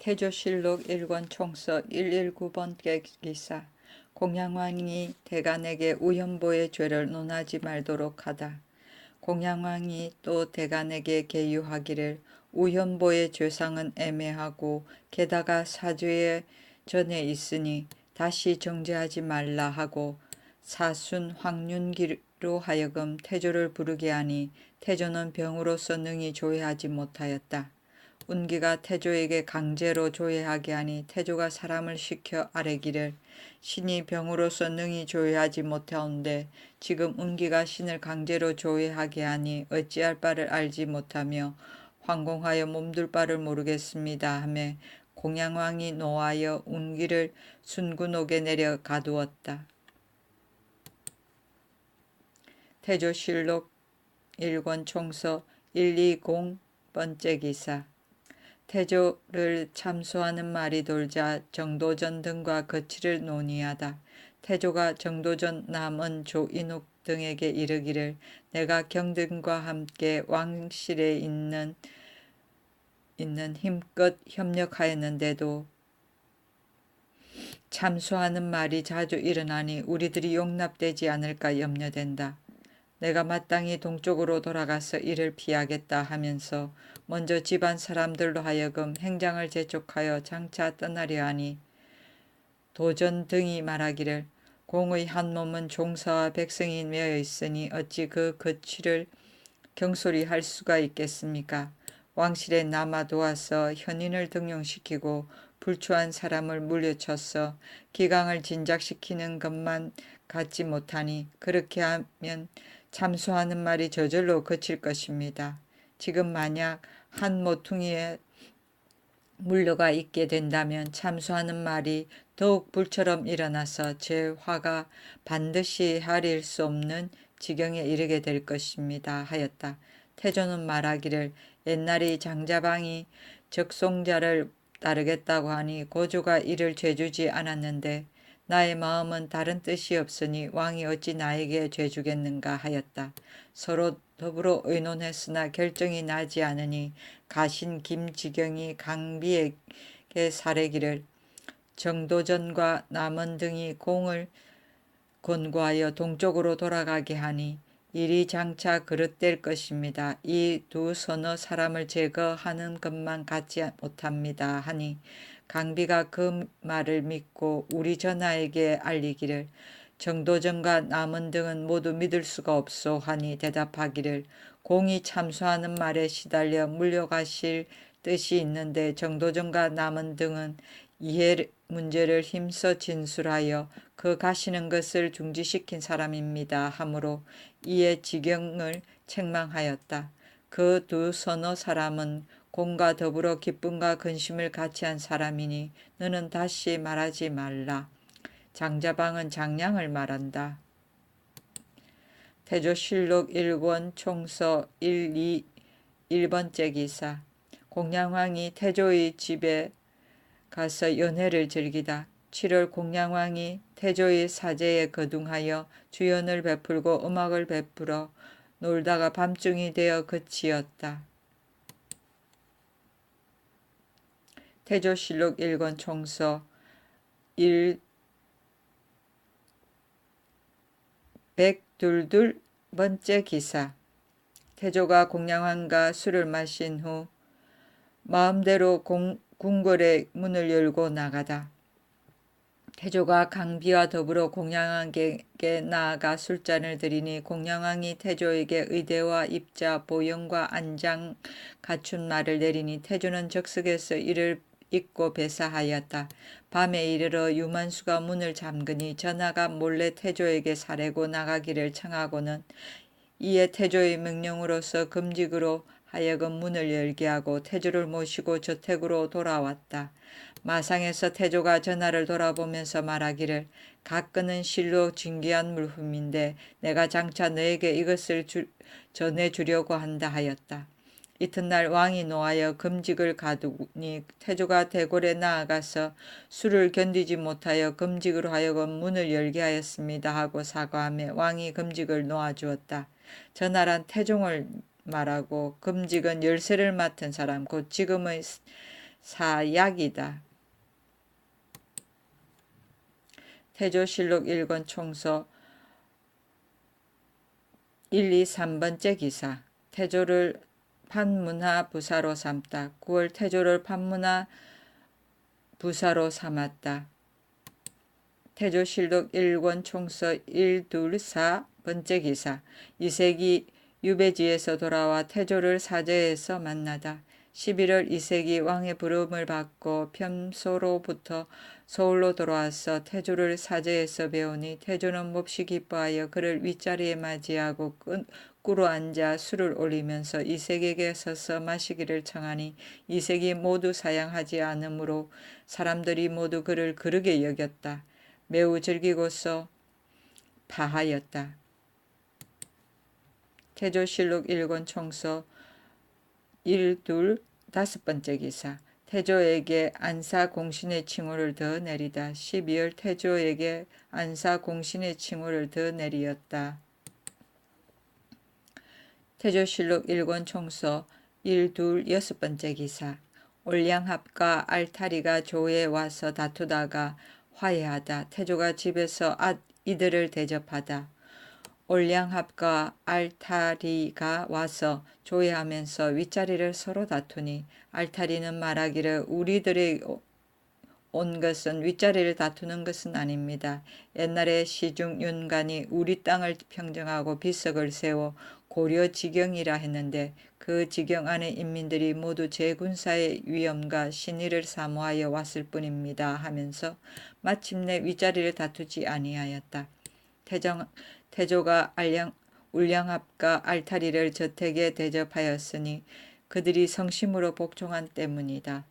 태조실록 1권 총서 119번 기사. 공양왕이 대간에게 우현보의 죄를 논하지 말도록 하다. 공양왕이 또 대간에게 계유하기를 우현보의 죄상은 애매하고 게다가 사죄의 전에 있으니 다시 정죄하지 말라 하고 사순 황윤기로 하여금 태조를 부르게 하니 태조는 병으로서 능히 조회하지 못하였다. 운기가 태조에게 강제로 조회하게 하니 태조가 사람을 시켜 아뢰기를 신이 병으로서 능히 조회하지 못하온데 지금 운기가 신을 강제로 조회하게 하니 어찌할 바를 알지 못하며 황공하여 몸둘 바를 모르겠습니다 하며 공양왕이 노하여 운기를 순군옥에 내려 가두었다. 태조실록 1권 총서 120번째 기사. 태조를 참소하는 말이 돌자 정도전 등과 거취를 논의하다. 태조가 정도전 남은 조인욱 등에게 이르기를 내가 경등과 함께 왕실에 있는 힘껏 협력하였는데도 참소하는 말이 자주 일어나니 우리들이 용납되지 않을까 염려된다. 내가 마땅히 동쪽으로 돌아가서 이를 피하겠다 하면서 먼저 집안 사람들로 하여금 행장을 재촉하여 장차 떠나려 하니 도전 등이 말하기를 공의 한 몸은 종사와 백성이 매여 있으니 어찌 그 거취를 경솔히 할 수가 있겠습니까? 왕실에 남아 도와서 현인을 등용시키고 불초한 사람을 물려쳐서 기강을 진작시키는 것만 갖지 못하니 그렇게 하면 참소하는 말이 저절로 그칠 것입니다. 지금 만약 한 모퉁이에 물려가 있게 된다면 참소하는 말이 더욱 불처럼 일어나서 제 화가 반드시 헤아릴 수 없는 지경에 이르게 될 것입니다 하였다. 태조는 말하기를 옛날에 장자방이 적송자를 따르겠다고 하니 고조가 이를 죄주지 않았는데 나의 마음은 다른 뜻이 없으니 왕이 어찌 나에게 죄주겠는가 하였다. 서로 더불어 의논했으나 결정이 나지 않으니 가신 김지경이 강비에게 사례기를 정도전과 남원 등이 공을 권고하여 동쪽으로 돌아가게 하니 일이 장차 그릇될 것입니다. 이 두 서너 사람을 제거하는 것만 갖지 못합니다 하니 강비가 그 말을 믿고 우리 전하에게 알리기를 정도전과 남원 등은 모두 믿을 수가 없소 하니 대답하기를 공이 참소하는 말에 시달려 물려가실 뜻이 있는데 정도전과 남원 등은 이해 문제를 힘써 진술하여 그 가시는 것을 중지시킨 사람입니다 하므로 이에 지경을 책망하였다. 그 두 서너 사람은 공과 더불어 기쁨과 근심을 같이 한 사람이니 너는 다시 말하지 말라. 장자방은 장량을 말한다. 태조실록 1권 총서 1번째 기사. 공양왕이 태조의 집에 가서 연회를 즐기다. 7월 공양왕이 태조의 사제에 거둥하여 주연을 베풀고 음악을 베풀어 놀다가 밤중이 되어 그치었다. 태조실록 1권 총서 122번째 기사. 태조가 공양왕과 술을 마신 후 마음대로 궁궐의 문을 열고 나가다. 태조가 강비와 더불어 공양왕에게 나아가 술잔을 드리니 공양왕이 태조에게 의대와 입자, 보영과 안장 갖춘 말을 내리니 태조는 적석에서 이를 입고 배사하였다. 밤에 이르러 유만수가 문을 잠그니 전하가 몰래 태조에게 사래고 나가기를 청하고는 이에 태조의 명령으로서 금직으로 하여금 문을 열게 하고 태조를 모시고 저택으로 돌아왔다. 마상에서 태조가 전하를 돌아보면서 말하기를 가끈은 실로 진귀한 물품인데 내가 장차 너에게 이것을 전해주려고 한다 하였다. 이튿날 왕이 노하여 금직을 가두니 태조가 대궐에 나아가서 술을 견디지 못하여 금직으로 하여금 문을 열게 하였습니다 하고 사과하며 왕이 금직을 놓아주었다. 전하란 태종을 말하고 금직은 열쇠를 맡은 사람 곧 지금의 사약이다. 태조실록 1권 총서 1, 2, 3번째 기사. 태조를 판문하 부사로 삼다. 9월 태조를 판문하 부사로 삼았다. 태조실록 1권 총서 1, 2, 4번째 기사. 이색이 유배지에서 돌아와 태조를 사제에서 만나다. 11월 이색이 왕의 부름을 받고 평소로부터 서울로 돌아와서 태조를 사제에서 배우니 태조는 몹시 기뻐하여 그를 윗자리에 맞이하고 꿇어 앉아 술을 올리면서 이색에게 서서 마시기를 청하니 이색이 모두 사양하지 않으므로 사람들이 모두 그를 거르게 여겼다. 매우 즐기고서 파하였다. 태조실록 1권 총서 1, 2, 5번째 기사. 태조에게 안사 공신의 칭호를 더 내리다. 12월 태조에게 안사 공신의 칭호를 더 내리었다. 태조실록 1권 총서 1, 2, 6번째 기사. 올량합과 알타리가 조에 와서 다투다가 화해하다. 태조가 집에서 이들을 대접하다. 올량합과 알타리가 와서 조회하면서 윗자리를 서로 다투니 알타리는 말하기를 우리들이 온 것은 윗자리를 다투는 것은 아닙니다. 옛날에 시중 윤관이 우리 땅을 평정하고 비석을 세워 고려 지경이라 했는데 그 지경 안의 인민들이 모두 제 군사의 위엄과 신의를 사모하여 왔을 뿐입니다 하면서 마침내 윗자리를 다투지 아니하였다. 태조가 울량합과 알타리를 저택에 대접하였으니 그들이 성심으로 복종한 때문이다.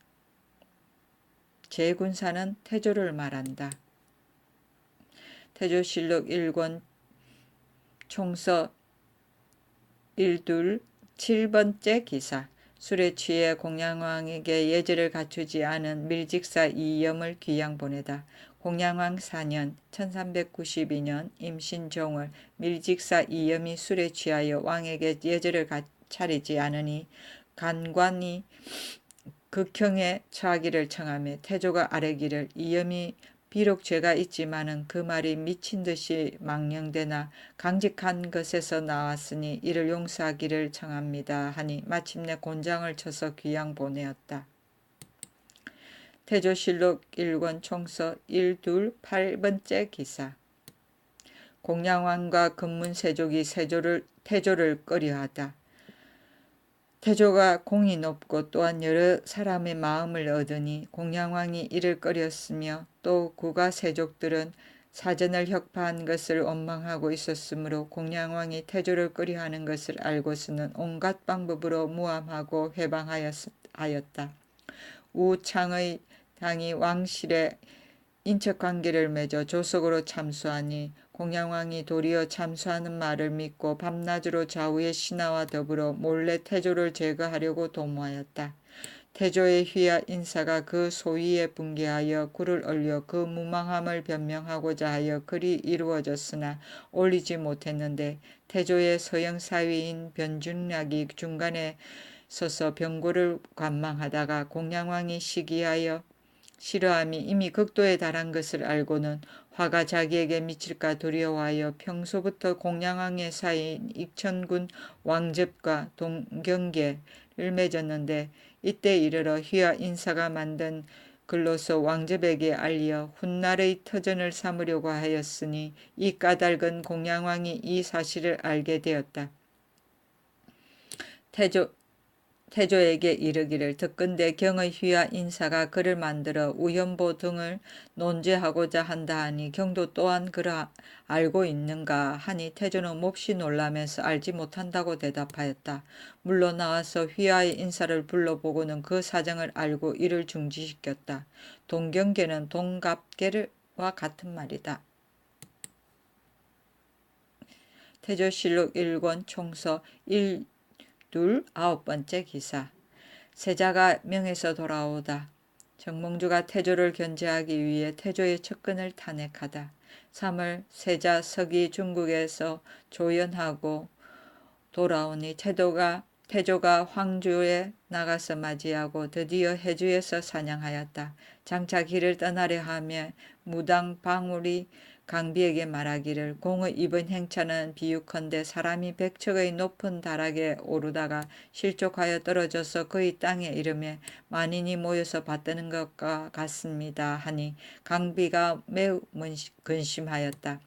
제군사는 태조를 말한다. 태조실록 1권 총서 1, 2, 7번째 기사. 술에 취해 공양왕에게 예절을 갖추지 않은 밀직사 이염을 귀양 보내다. 공양왕 4년 1392년 임신종을 밀직사 이염이 술에 취하여 왕에게 예절을 차리지 않으니 간관이 극형에 처하기를 청하며 태조가 아뢰기를 이염이 비록 죄가 있지만은 그 말이 미친 듯이 망령되나 강직한 것에서 나왔으니 이를 용서하기를 청합니다 하니 마침내 곤장을 쳐서 귀양 보내었다. 태조실록 1권 총서 1, 2, 8번째 기사. 공양왕과 금문세족이 태조를 꺼려하다. 태조가 공이 높고 또한 여러 사람의 마음을 얻으니 공양왕이 이를 꺼렸으며 또 구가 세족들은 사전을 혁파한 것을 원망하고 있었으므로 공양왕이 태조를 꺼려하는 것을 알고서는 온갖 방법으로 무함하고 회방하였다. 우창의 당이 왕실에 인척관계를 맺어 조석으로 참수하니 공양왕이 도리어 참수하는 말을 믿고 밤낮으로 좌우의 신하와 더불어 몰래 태조를 제거하려고 도모하였다. 태조의 휘하 인사가 그 소위에 분개하여 굴을 얼려 그 무망함을 변명하고자 하여 글이 이루어졌으나 올리지 못했는데 태조의 서영 사위인 변준략이 중간에 서서 병고를 관망하다가 공양왕이 시기하여 싫어함이 이미 극도에 달한 것을 알고는 화가 자기에게 미칠까 두려워하여 평소부터 공양왕의 사이인 익천군 왕접과 동경계를 맺었는데 이때 이르러 휘하 인사가 만든 글로서 왕접에게 알려 훗날의 터전을 삼으려고 하였으니 이 까닭은 공양왕이 이 사실을 알게 되었다. 태조에게 이르기를 듣건대 경의 휘하 인사가 글을 만들어 우현보 등을 논죄하고자 한다 하니 경도 또한 그를 알고 있는가 하니 태조는 몹시 놀라면서 알지 못한다고 대답하였다. 물러 나와서 휘하의 인사를 불러보고는 그 사정을 알고 이를 중지시켰다. 동경계는 동갑계와 같은 말이다. 태조실록 1권 총서 1, 2, 9번째 기사. 세자가 명에서 돌아오다. 정몽주가 태조를 견제하기 위해 태조의 측근을 탄핵하다. 3월 세자 석이 중국에서 조연하고 돌아오니 태조가 태조가 황주에 나가서 맞이하고 드디어 해주에서 사냥하였다. 장차 길을 떠나려 하며 무당 방울이 강비에게 말하기를 공의 입은 행차는 비유컨대 사람이 백척의 높은 다락에 오르다가 실족하여 떨어져서 그의 땅에 이르매 만인이 모여서 받드는 것과 같습니다 하니 강비가 매우 근심하였다.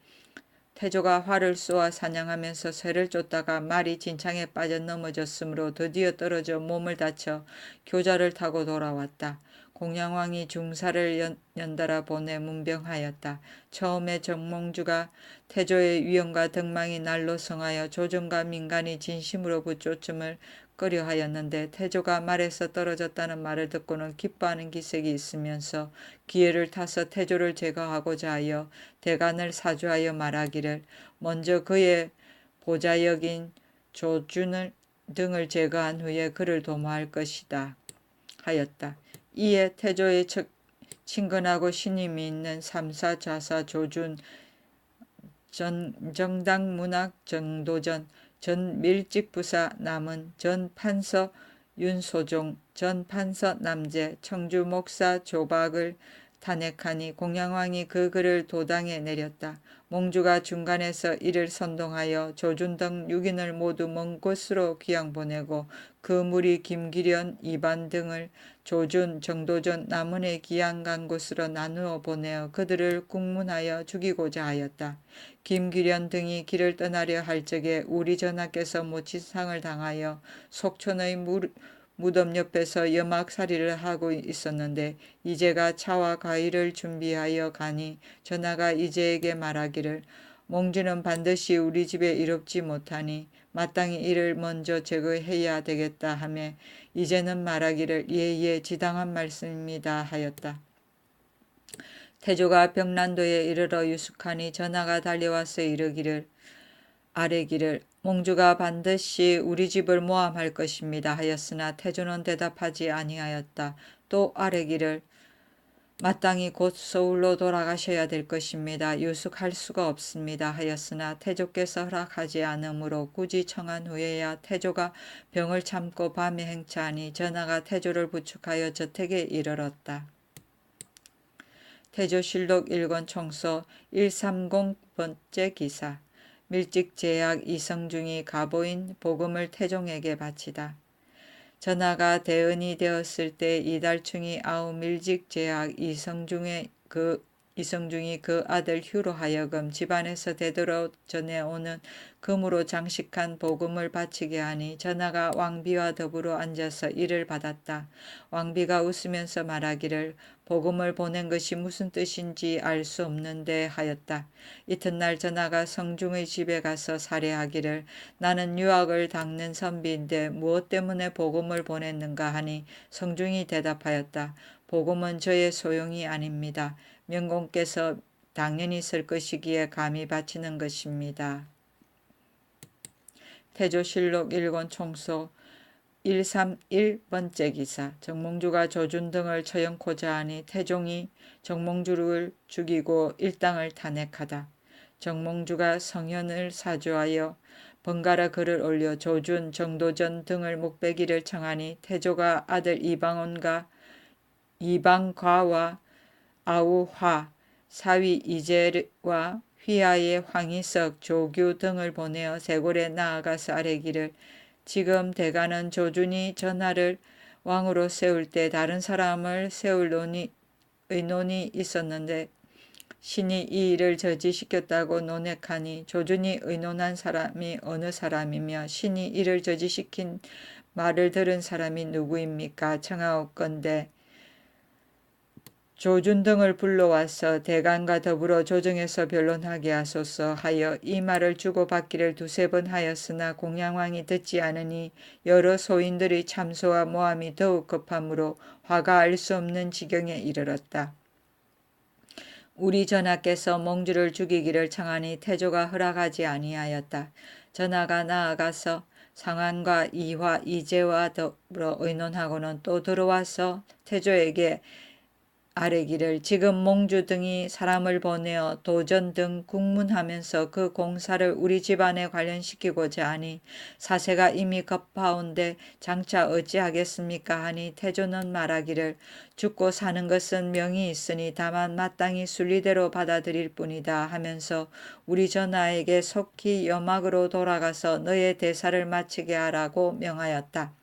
태조가 활을 쏘아 사냥하면서 새를 쫓다가 말이 진창에 빠져 넘어졌으므로 드디어 떨어져 몸을 다쳐 교자를 타고 돌아왔다. 공양왕이 중사를 연달아 보내 문병하였다. 처음에 정몽주가 태조의 위엄과 덕망이 날로 성하여 조정과 민간이 진심으로 붙쫓음을 꺼려하였는데 태조가 말에서 떨어졌다는 말을 듣고는 기뻐하는 기색이 있으면서 기회를 타서 태조를 제거하고자 하여 대간을 사주하여 말하기를 먼저 그의 보좌역인 조준을 등을 제거한 후에 그를 도모할 것이다 하였다. 이에 태조의 친근하고 신임이 있는 삼사 좌사 조준 정당 문학 정도전 전 밀직부사 남은 전 판서 윤소종 전 판서 남재 청주 목사 조박을 탄핵하니 공양왕이 그 글을 도당에 내렸다. 몽주가 중간에서 이를 선동하여 조준 등 6인을 모두 먼 곳으로 귀양 보내고 그 무리 김기련, 이반 등을 조준, 정도전, 남은의 귀양 간 곳으로 나누어 보내어 그들을 국문하여 죽이고자 하였다. 김기련 등이 길을 떠나려 할 적에 우리 전하께서 모치상을 당하여 속촌의 무덤 옆에서 여막살이를 하고 있었는데 이제가 차와 과일을 준비하여 가니 전하가 이제에게 말하기를 몽주는 반드시 우리 집에 이롭지 못하니 마땅히 이를 먼저 제거해야 되겠다 하며 이제는 말하기를 예예 지당한 말씀입니다 하였다. 태조가 벽난도에 이르러 유숙하니 전하가 달려와서 이르기를 아뢰기를 몽주가 반드시 우리 집을 모함할 것입니다 하였으나 태조는 대답하지 아니하였다. 또 아뢰기를 마땅히 곧 서울로 돌아가셔야 될 것입니다. 유숙할 수가 없습니다 하였으나 태조께서 허락하지 않으므로 굳이 청한 후에야 태조가 병을 참고 밤에 행차하니 전하가 태조를 부축하여 저택에 이르렀다. 태조실록 1권 총서 130번째 기사 밀직제약 이성중이 가보인 복음을 태종에게 바치다. 전하가 대언이 되었을 때 이달충이 아우 밀직제약 이성중이 그 아들 휴로 하여금 집안에서 되도록 전해오는 금으로 장식한 복음을 바치게 하니 전하가 왕비와 더불어 앉아서 이를 받았다. 왕비가 웃으면서 말하기를 복음을 보낸 것이 무슨 뜻인지 알 수 없는데 하였다. 이튿날 전하가 성중의 집에 가서 살해하기를 나는 유학을 닦는 선비인데 무엇 때문에 복음을 보냈는가 하니 성중이 대답하였다. 복음은 저의 소용이 아닙니다. 명공께서 당연히 쓸 것이기에 감히 바치는 것입니다. 태조실록 1권 총서 131번째 기사 정몽주가 조준 등을 처형코자 하니 태종이 정몽주를 죽이고 일당을 탄핵하다. 정몽주가 성현을 사주하여 번갈아 글을 올려 조준, 정도전 등을 목베기를 청하니 태조가 아들 이방과와 아우화, 사위 이재와 휘하의 황희석, 조규 등을 보내어 세골에 나아가서 아뢰기를 지금 대가는 조준이 전하를 왕으로 세울 때 다른 사람을 세울 의논이 있었는데 신이 이 일을 저지시켰다고 논했하니 조준이 의논한 사람이 어느 사람이며 신이 이를 저지시킨 말을 들은 사람이 누구입니까? 청하옵건대 조준 등을 불러와서 대간과 더불어 조정에서 변론하게 하소서 하여 이 말을 주고받기를 두세 번 하였으나 공양왕이 듣지 않으니 여러 소인들의 참소와 모함이 더욱 급함으로 화가 알 수 없는 지경에 이르렀다. 우리 전하께서 몽주를 죽이기를 청하니 태조가 허락하지 아니하였다. 전하가 나아가서 상환과 이화, 이재와 더불어 의논하고는 또 들어와서 태조에게 아뢰기를 지금 몽주 등이 사람을 보내어 도전 등 국문하면서 그 공사를 우리 집안에 관련시키고자 하니 사세가 이미 급하온데 장차 어찌하겠습니까 하니 태조는 말하기를 죽고 사는 것은 명이 있으니 다만 마땅히 순리대로 받아들일 뿐이다 하면서 우리 전하에게 속히 여막으로 돌아가서 너의 대사를 마치게 하라고 명하였다.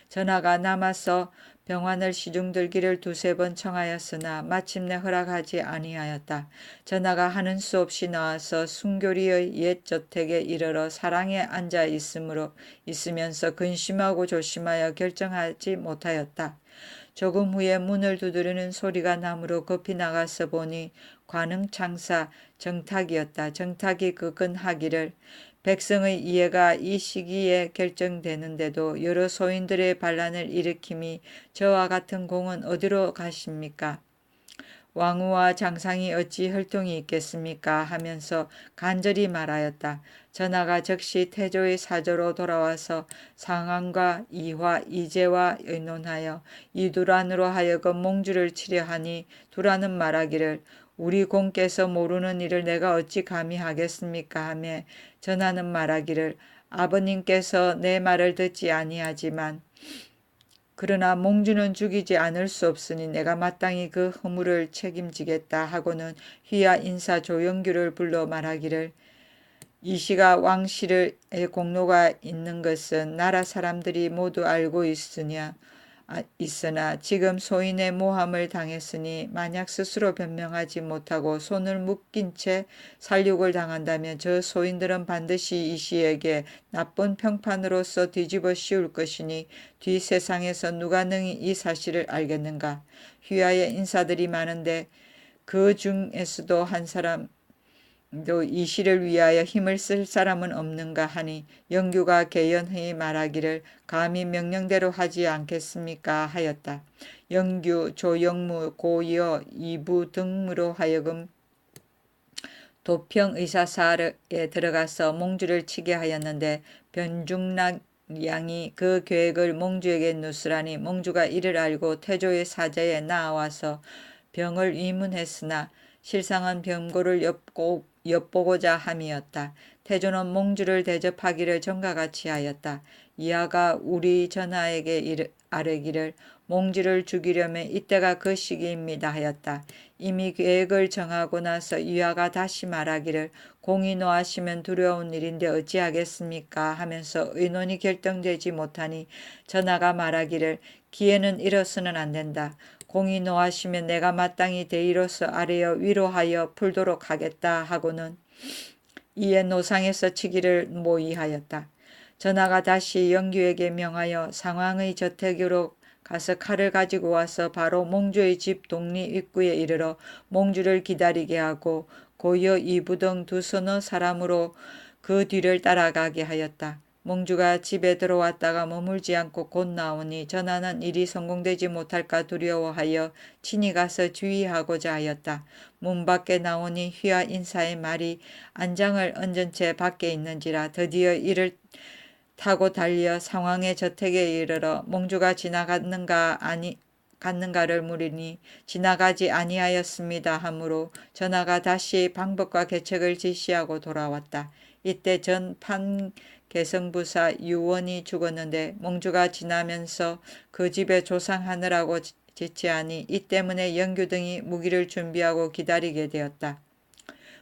전하가 남아서 병환을 시중들기를 두세 번 청하였으나 마침내 허락하지 아니하였다. 전하가 하는 수 없이 나와서 순교리의 옛 저택에 이르러 사랑에 앉아 있으면서 근심하고 조심하여 결정하지 못하였다. 조금 후에 문을 두드리는 소리가 나므로 급히 나가서 보니 관흥창사 정탁이었다. 정탁이 그근하기를 백성의 이해가 이 시기에 결정되는데도 여러 소인들의 반란을 일으킴이 저와 같은 공은 어디로 가십니까? 왕후와 장상이 어찌 혈통이 있겠습니까? 하면서 간절히 말하였다. 전하가 즉시 태조의 사저로 돌아와서 상황과 이화, 이재와 의논하여 이두란으로 하여금 몽주를 치려 하니 두란은 말하기를 우리 공께서 모르는 일을 내가 어찌 감히 하겠습니까? 하며 전하는 말하기를 아버님께서 내 말을 듣지 아니하지만 그러나 몽주는 죽이지 않을 수 없으니 내가 마땅히 그 허물을 책임지겠다 하고는 휘하 인사 조영규를 불러 말하기를 이시가 왕실의 공로가 있는 것은 나라 사람들이 모두 알고 있으나 지금 소인의 모함을 당했으니 만약 스스로 변명하지 못하고 손을 묶인 채 살육을 당한다면 저 소인들은 반드시 이시에게 나쁜 평판으로서 뒤집어 씌울 것이니 뒤 세상에서 누가 능히 이 사실을 알겠는가. 휘하에 인사들이 많은데 그 중에서도 한 사람 또 이시를 위하여 힘을 쓸 사람은 없는가 하니 영규가 개연히 말하기를 감히 명령대로 하지 않겠습니까 하였다. 영규, 조영무, 고여, 이부 등으로 하여금 도평의사사에 들어가서 몽주를 치게 하였는데 변중락 양이 그 계획을 몽주에게 누스라니 몽주가 이를 알고 태조의 사저에 나와서 병을 위문했으나 실상은 병고를 엿보고자 함이었다. 태조는 몽주를 대접하기를 전과 같이 하였다. 이하가 우리 전하에게 아뢰기를 몽주를 죽이려면 이때가 그 시기입니다 하였다. 이미 계획을 정하고 나서 이하가 다시 말하기를 공이 노하시면 두려운 일인데 어찌하겠습니까 하면서 의논이 결정되지 못하니 전하가 말하기를 기회는 잃어서는 안 된다. 공이 노하시면 내가 마땅히 대의로서 아뢰어 위로하여 풀도록 하겠다 하고는 이에 노상에서 치기를 모의하였다. 전하가 다시 영규에게 명하여 상황의 저택으로 가서 칼을 가지고 와서 바로 몽주의 집 동리 입구에 이르러 몽주를 기다리게 하고 고여 이부 등 두 서너 사람으로 그 뒤를 따라가게 하였다. 몽주가 집에 들어왔다가 머물지 않고 곧 나오니 전하는 일이 성공되지 못할까 두려워하여 친히 가서 주의하고자 하였다. 문 밖에 나오니 휘하 인사의 말이 안장을 얹은 채 밖에 있는지라 드디어 이를 타고 달려 상황의 저택에 이르러 몽주가 갔는가를 물으니 지나가지 아니하였습니다 하므로 전하가 다시 방법과 계책을 지시하고 돌아왔다. 이때 전 판개성부사 유원이 죽었는데 몽주가 지나면서 그 집에 조상하느라고 지체하니 이 때문에 영규 등이 무기를 준비하고 기다리게 되었다.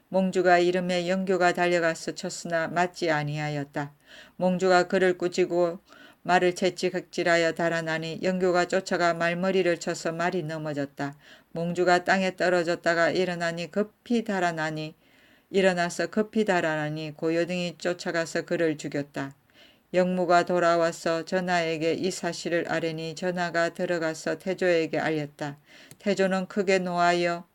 몽주가 이름에 영규가 달려가서 쳤으나 맞지 아니하였다. 몽주가 그를 꾸짖고 말을 채찍질하여 달아나니 영규가 쫓아가 말머리를 쳐서 말이 넘어졌다. 몽주가 땅에 떨어졌다가 일어나서 급히 달아나니 고요등이 쫓아가서 그를 죽였다. 영무가 돌아와서 전하에게 이 사실을 아뢰니 전하가 들어가서 태조에게 알렸다. 태조는 크게 노하여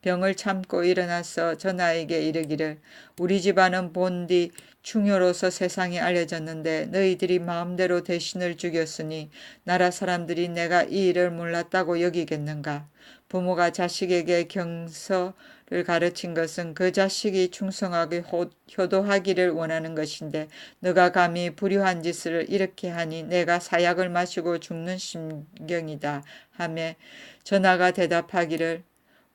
병을 참고 일어나서 전하에게 이르기를 우리 집안은 본디 충효로서 세상에 알려졌는데 너희들이 마음대로 대신을 죽였으니 나라 사람들이 내가 이 일을 몰랐다고 여기겠는가. 부모가 자식에게 경서를 가르친 것은 그 자식이 충성하게 효도하기를 원하는 것인데 너가 감히 불효한 짓을 이렇게 하니 내가 사약을 마시고 죽는 심경이다 하매 전하가 대답하기를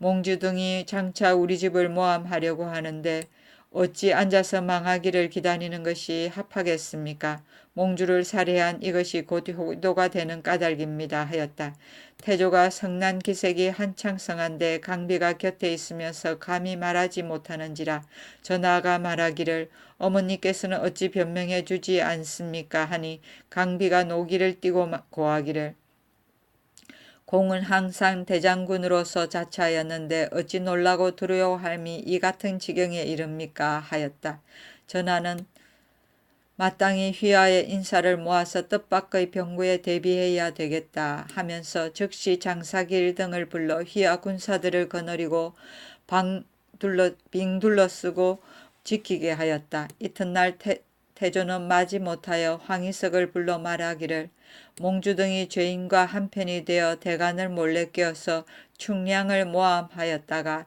몽주등이 장차 우리 집을 모함하려고 하는데 어찌 앉아서 망하기를 기다리는 것이 합하겠습니까? 몽주를 살해한 이것이 곧 효도가 되는 까닭입니다 하였다. 태조가 성난 기색이 한창 성한데 강비가 곁에 있으면서 감히 말하지 못하는지라 전하가 말하기를 어머니께서는 어찌 변명해 주지 않습니까 하니 강비가 노기를 띠고 고하기를 공은 항상 대장군으로서 자처하였는데 어찌 놀라고 두려워할미 이 같은 지경에 이릅니까 하였다. 전하는 마땅히 휘하의 인사를 모아서 뜻밖의 병구에 대비해야 되겠다 하면서 즉시 장사길 등을 불러 휘하 군사들을 거느리고 빙 둘러쓰고 지키게 하였다. 이튿날 태조는 마지 못하여 황희석을 불러 말하기를 몽주 등이 죄인과 한편이 되어 대간을 몰래 껴서 충량을 모함하였다가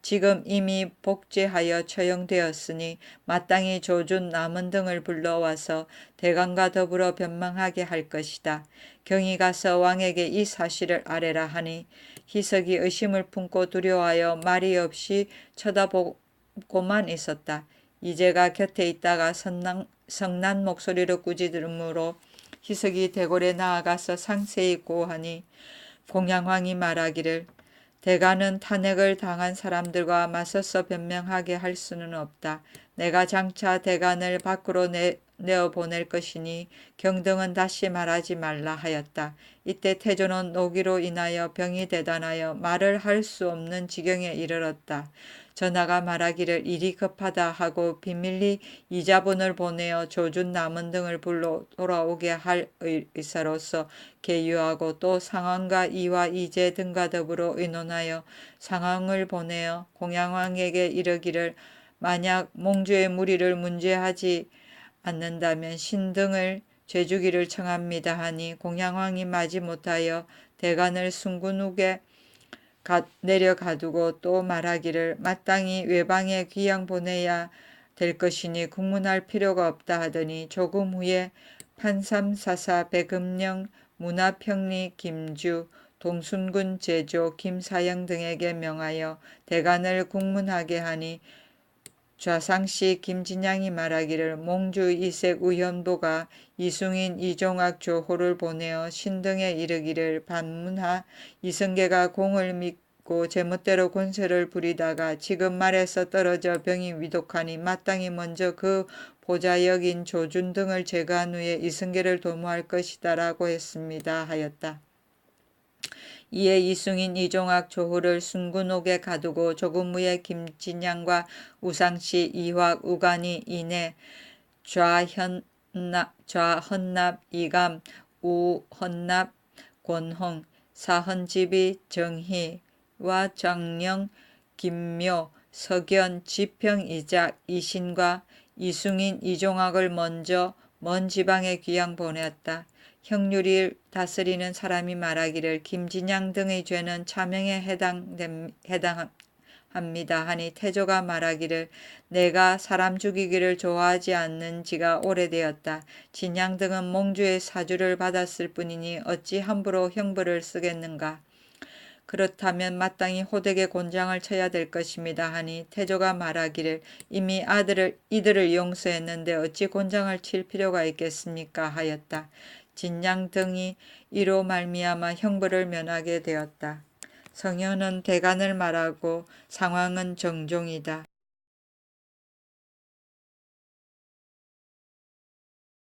지금 이미 복제하여 처형되었으니 마땅히 조준 남은 등을 불러와서 대간과 더불어 변망하게 할 것이다. 경이 가서 왕에게 이 사실을 아뢰라 하니 희석이 의심을 품고 두려워하여 말이 없이 쳐다보고만 있었다. 이제가 곁에 있다가 성난 목소리로 꾸짖음으로 희석이 대궐에 나아가서 상세히 고하니 공양왕이 말하기를 대간은 탄핵을 당한 사람들과 맞서서 변명하게 할 수는 없다. 내가 장차 대간을 밖으로 내어보낼 것이니 경등은 다시 말하지 말라 하였다. 이때 태조는 노기로 인하여 병이 대단하여 말을 할 수 없는 지경에 이르렀다. 전하가 말하기를 일이 급하다 하고 비밀리 이자분을 보내어 조준 남은 등을 불러 돌아오게 할 의사로서 계유하고 또 상황과 이와 이제 등과 더불어 의논하여 상황을 보내어 공양왕에게 이르기를 만약 몽주의 무리를 문제하지 않는다면 신등을 죄주기를 청합니다 하니 공양왕이 마지 못하여 대간을 순군욱에 내려가두고 또 말하기를 마땅히 외방에 귀양 보내야 될 것이니 국문할 필요가 없다 하더니 조금 후에 판삼사사 백음령 문화평리 김주 동순군 제조 김사영 등에게 명하여 대간을 국문하게 하니 좌상씨 김진양이 말하기를 몽주 이색 우현보가 이숭인 이종학 조호를 보내어 신등에 이르기를 반문하 이성계가 공을 믿고 제멋대로 권세를 부리다가 지금 말에서 떨어져 병이 위독하니 마땅히 먼저 그 보좌역인 조준 등을 제거한 후에 이성계를 도모할 것이다 라고 했습니다 하였다. 이에 이숭인 이종학 조후를 순군옥에 가두고 조금 후에 김진양과 우상씨 이확 우간이 이내 좌헌납 이감 우헌납 권홍 사헌집이 정희와 정령 김묘 석연 지평 이작 이신과 이숭인 이종학을 먼저 먼 지방에 귀양 보냈다. 형률을 다스리는 사람이 말하기를 김진양 등의 죄는 차명에 해당합니다 하니 태조가 말하기를 내가 사람 죽이기를 좋아하지 않는 지가 오래되었다. 진양 등은 몽주의 사주를 받았을 뿐이니 어찌 함부로 형벌을 쓰겠는가. 그렇다면 마땅히 호되게 곤장을 쳐야 될 것입니다 하니 태조가 말하기를 이미 이들을 용서했는데 어찌 곤장을 칠 필요가 있겠습니까 하였다. 진양 등이 이로 말미암아 형벌을 면하게 되었다. 성현은 대간을 말하고 상황은 정종이다.